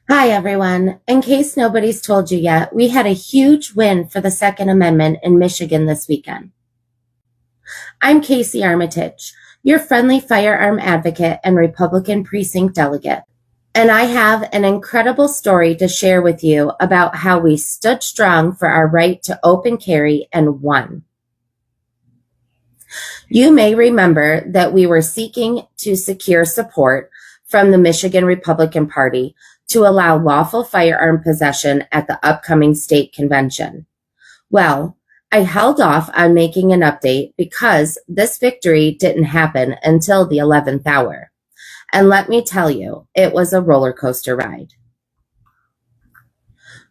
Hi, everyone. In case nobody's told you yet, we had a huge win for the Second Amendment in Michigan this weekend. I'm Casey Armitage, your friendly firearm advocate and Republican precinct delegate. And I have an incredible story to share with you about how we stood strong for our right to open carry and won. You may remember that we were seeking to secure support from the Michigan Republican Party to allow lawful firearm possession at the upcoming state convention. Well, I held off on making an update because this victory didn't happen until the 11th hour. And let me tell you, it was a roller coaster ride.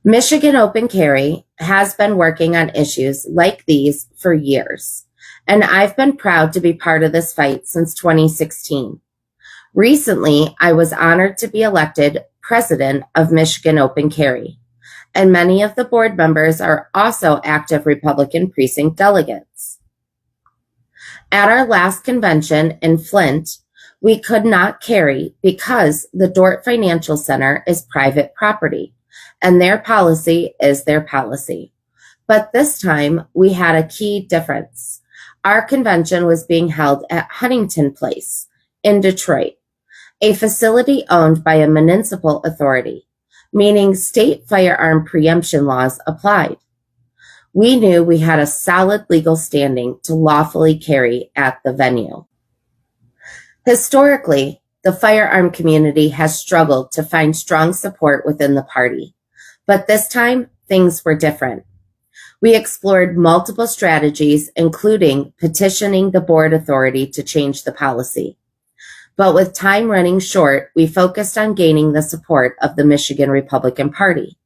Michigan Open Carry has been working on issues like these for years, and I've been proud to be part of this fight since 2016. Recently, I was honored to be elected president of Michigan Open Carry, and many of the board members are also active Republican precinct delegates. At our last convention in Flint, we could not carry because the Dort Financial Center is private property, and their policy is their policy. But this time, we had a key difference. Our convention was being held at Huntington Place in Detroit, a facility owned by a municipal authority, meaning state firearm preemption laws applied. We knew we had a solid legal standing to lawfully carry at the venue. Historically, the firearm community has struggled to find strong support within the party, but this time things were different. We explored multiple strategies, including petitioning the board authority to change the policy. But with time running short, we focused on gaining the support of the Michigan Republican Party.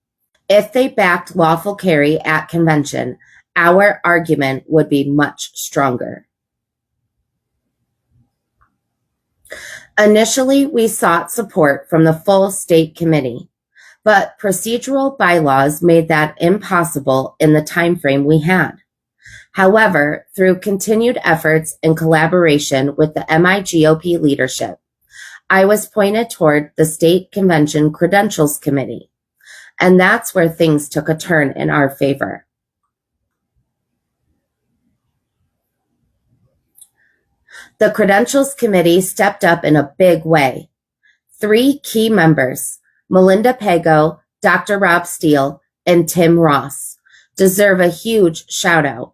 If they backed lawful carry at convention, our argument would be much stronger. Initially, we sought support from the full state committee, but procedural bylaws made that impossible in the time frame we had. However, through continued efforts and collaboration with the MIGOP leadership, I was pointed toward the State Convention Credentials Committee, and that's where things took a turn in our favor. The Credentials Committee stepped up in a big way. 3 key members, Melinda Pago, Dr. Rob Steele, and Tim Ross, deserve a huge shout out.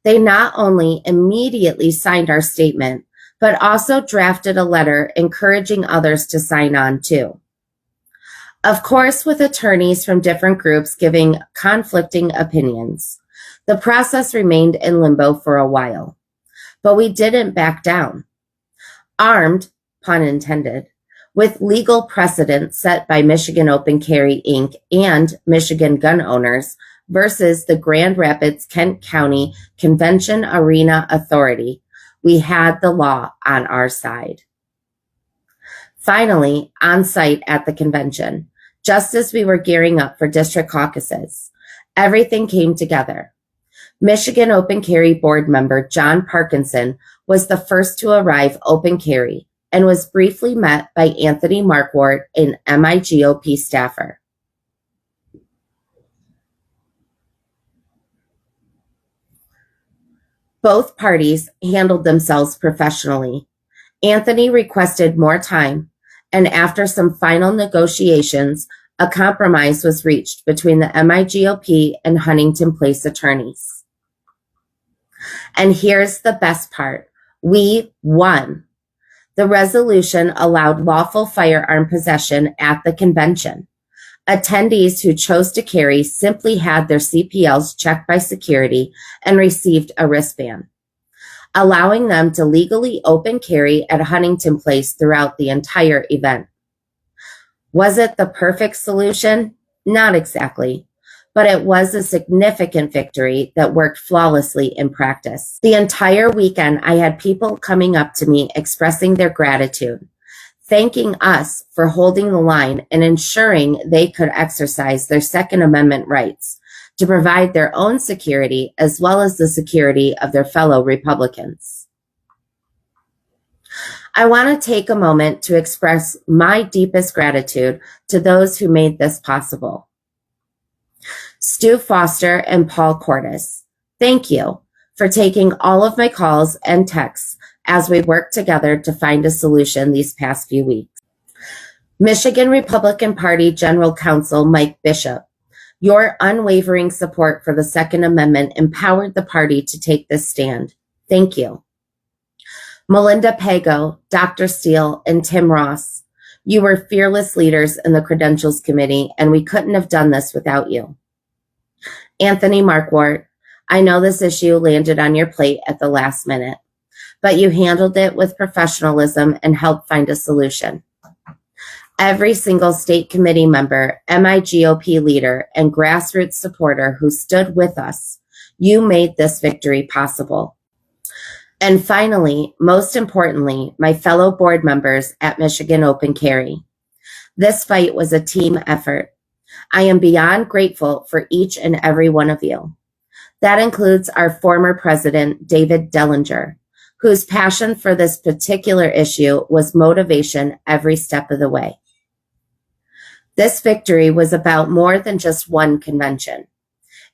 They not only immediately signed our statement, but also drafted a letter encouraging others to sign on too. Of course, with attorneys from different groups giving conflicting opinions, the process remained in limbo for a while. But we didn't back down. Armed, pun intended, with legal precedent set by Michigan Open Carry, Inc. and Michigan gun owners, versus the Grand Rapids Kent County Convention Arena Authority, we had the law on our side. Finally, on site at the convention, just as we were gearing up for district caucuses, everything came together. Michigan Open Carry board member John Parkinson was the first to arrive open carry and was briefly met by Anthony Markwart, an MIGOP staffer. Both parties handled themselves professionally. Anthony requested more time, and after some final negotiations, a compromise was reached between the MIGOP and Huntington Place attorneys. And here's the best part. We won. The resolution allowed lawful firearm possession at the convention. Attendees who chose to carry simply had their CPLs checked by security and received a wristband, allowing them to legally open carry at Huntington Place throughout the entire event. Was it the perfect solution? Not exactly, but it was a significant victory that worked flawlessly in practice. The entire weekend, I had people coming up to me expressing their gratitude, thanking us for holding the line and ensuring they could exercise their Second Amendment rights to provide their own security as well as the security of their fellow Republicans. I want to take a moment to express my deepest gratitude to those who made this possible. Stu Foster and Paul Cordes, thank you for taking all of my calls and texts as we work together to find a solution these past few weeks. Michigan Republican Party General Counsel Mike Bishop, your unwavering support for the Second Amendment empowered the party to take this stand. Thank you. Melinda Pago, Dr. Steele, and Tim Ross, you were fearless leaders in the Credentials Committee, and we couldn't have done this without you. Anthony Markwart, I know this issue landed on your plate at the last minute, but you handled it with professionalism and helped find a solution. Every single state committee member, MIGOP leader, and grassroots supporter who stood with us, you made this victory possible. And finally, most importantly, my fellow board members at Michigan Open Carry. This fight was a team effort. I am beyond grateful for each and every one of you. That includes our former president, David Dellinger, whose passion for this particular issue was motivation every step of the way. This victory was about more than just one convention.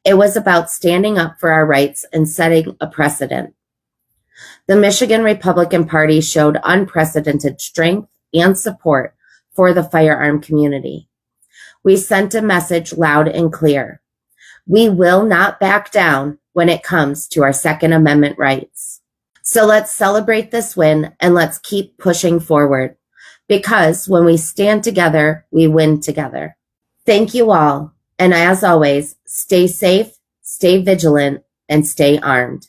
It was about standing up for our rights and setting a precedent. The Michigan Republican Party showed unprecedented strength and support for the firearm community. We sent a message loud and clear. We will not back down when it comes to our Second Amendment rights. So let's celebrate this win and let's keep pushing forward, because when we stand together, we win together. Thank you all. And as always, stay safe, stay vigilant, and stay armed.